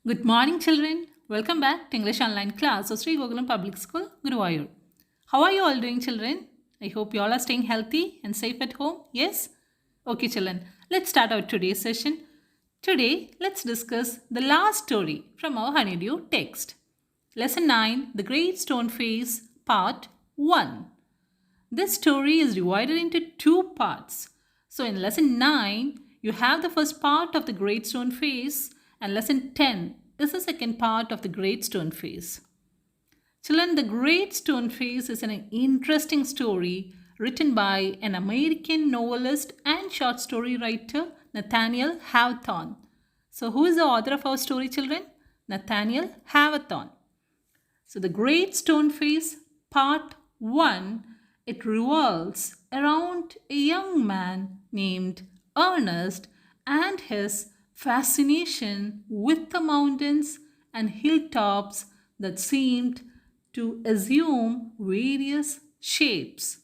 Good morning, children. Welcome back to English Online class of Sri Gokulam Public School, Guruvayur. How are you all doing, children? I hope you all are staying healthy and safe at home. Yes? Okay, children. Let's start our today's session. Today, let's discuss the last story from our Honeydew text. Lesson 9, The Great Stone Face, Part 1. This story is divided into two parts. So in lesson 9, you have the first part of the Great Stone Face, and lesson 10 is the second part of the Great Stone Face. Children, the Great Stone Face is an interesting story written by an American novelist and short story writer, Nathaniel Hawthorne. So who is the author of our story, children? Nathaniel Hawthorne. So the Great Stone Face, Part 1, it revolves around a young man named Ernest and his fascination with the mountains and hilltops that seemed to assume various shapes.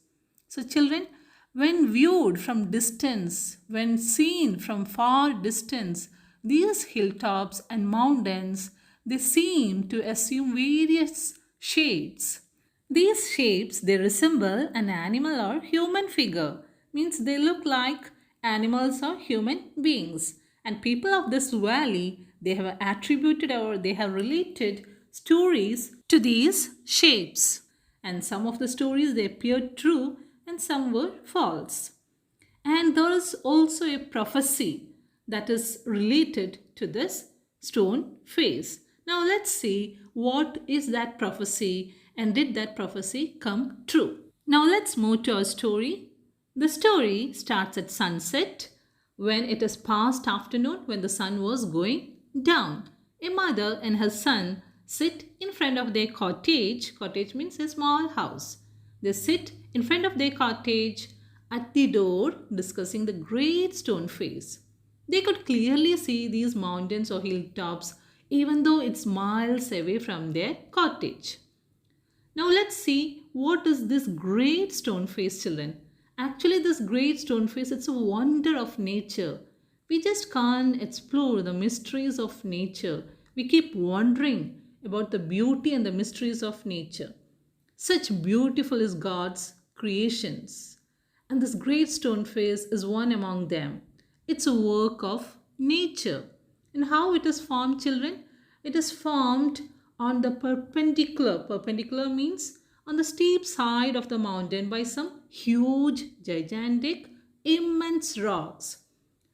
So children, when viewed from distance, when seen from far distance, these hilltops and mountains, they seem to assume various shapes. These shapes, they resemble an animal or human figure, means they look like animals or human beings. And people of this valley, they have attributed or they have related stories to these shapes. And some of the stories, they appeared true and some were false. And there is also a prophecy that is related to this stone face. Now let's see what is that prophecy and did that prophecy come true. Now let's move to our story. The story starts at sunset when it is past afternoon when the sun was going down. A mother and her son sit in front of their cottage. Cottage means a small house. They sit in front of their cottage at the door discussing the great stone face. They could clearly see these mountains or hilltops even though it's miles away from their cottage. Now let's see what is this great stone face, children. Actually, this great stone face, it's a wonder of nature. We just can't explore the mysteries of nature. We keep wondering about the beauty and the mysteries of nature. Such beautiful is God's creations. And this great stone face is one among them. It's a work of nature. And how it is formed, children? It is formed on the perpendicular. Perpendicular means on the steep side of the mountain by some huge, gigantic, immense rocks.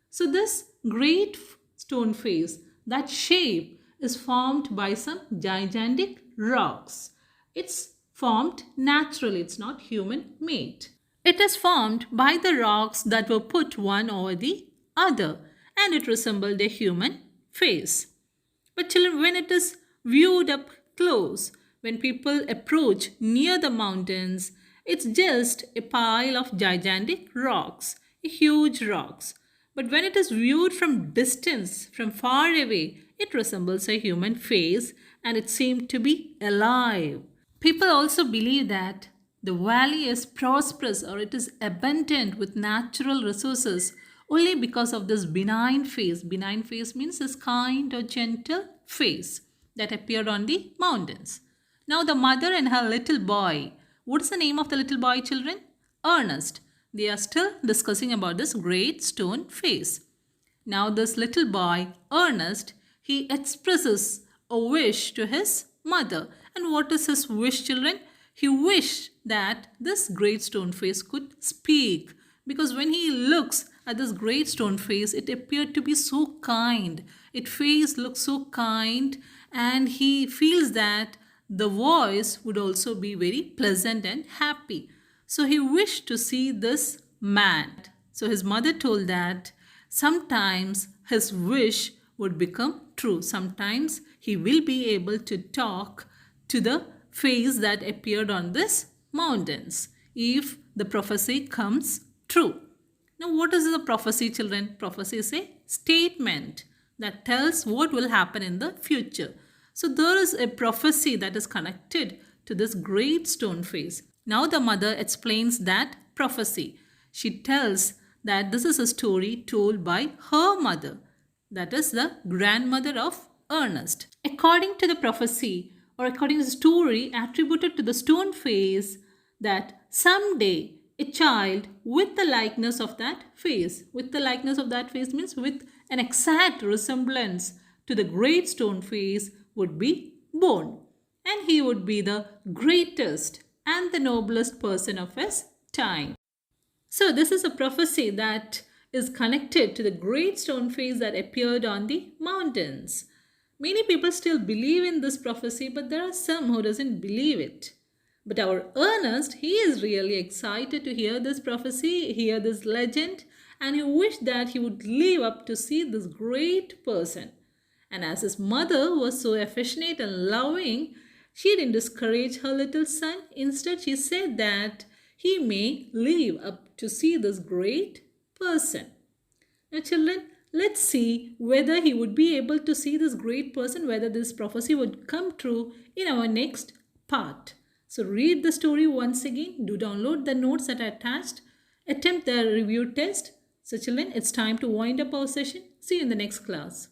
So this great stone face, that shape is formed by some gigantic rocks. It's formed naturally, it's not human made. It is formed by the rocks that were put one over the other, and it resembled a human face. But children, when it is viewed up close, when people approach near the mountains, it's just a pile of gigantic rocks, huge rocks. But when it is viewed from distance, from far away, it resembles a human face and it seemed to be alive. People also believe that the valley is prosperous or it is abundant with natural resources only because of this benign face. Benign face means this kind or gentle face that appeared on the mountains. Now the mother and her little boy. What's the name of the little boy, children? Ernest. They are still discussing about this great stone face. Now this little boy, Ernest, he expresses a wish to his mother. And what is his wish, children? He wished that this great stone face could speak. Because when he looks at this great stone face, it appeared to be so kind. Its face looked so kind, and he feels that the voice would also be very pleasant and happy. So he wished to see this man. So his mother told that sometimes his wish would become true. Sometimes he will be able to talk to the face that appeared on this mountains if the prophecy comes true. Now, what is the prophecy, children? Prophecy is a statement that tells what will happen in the future. So, there is a prophecy that is connected to this great stone face. Now, the mother explains that prophecy. She tells that this is a story told by her mother, that is the grandmother of Ernest. According to the prophecy, or according to the story attributed to the stone face, that someday a child with the likeness of that face, means with an exact resemblance to the great stone face, would be born, and he would be the greatest and the noblest person of his time. So, this is a prophecy that is connected to the great stone face that appeared on the mountains. Many people still believe in this prophecy, but there are some who doesn't believe it. But our Ernest, he is really excited to hear this prophecy, hear this legend, and he wished that he would live up to see this great person. And as his mother was so affectionate and loving, she didn't discourage her little son. Instead, she said that he may live up to see this great person. Now, children, let's see whether he would be able to see this great person, whether this prophecy would come true in our next part. So, read the story once again. Do download the notes that are attached. Attempt the review test. So, children, it's time to wind up our session. See you in the next class.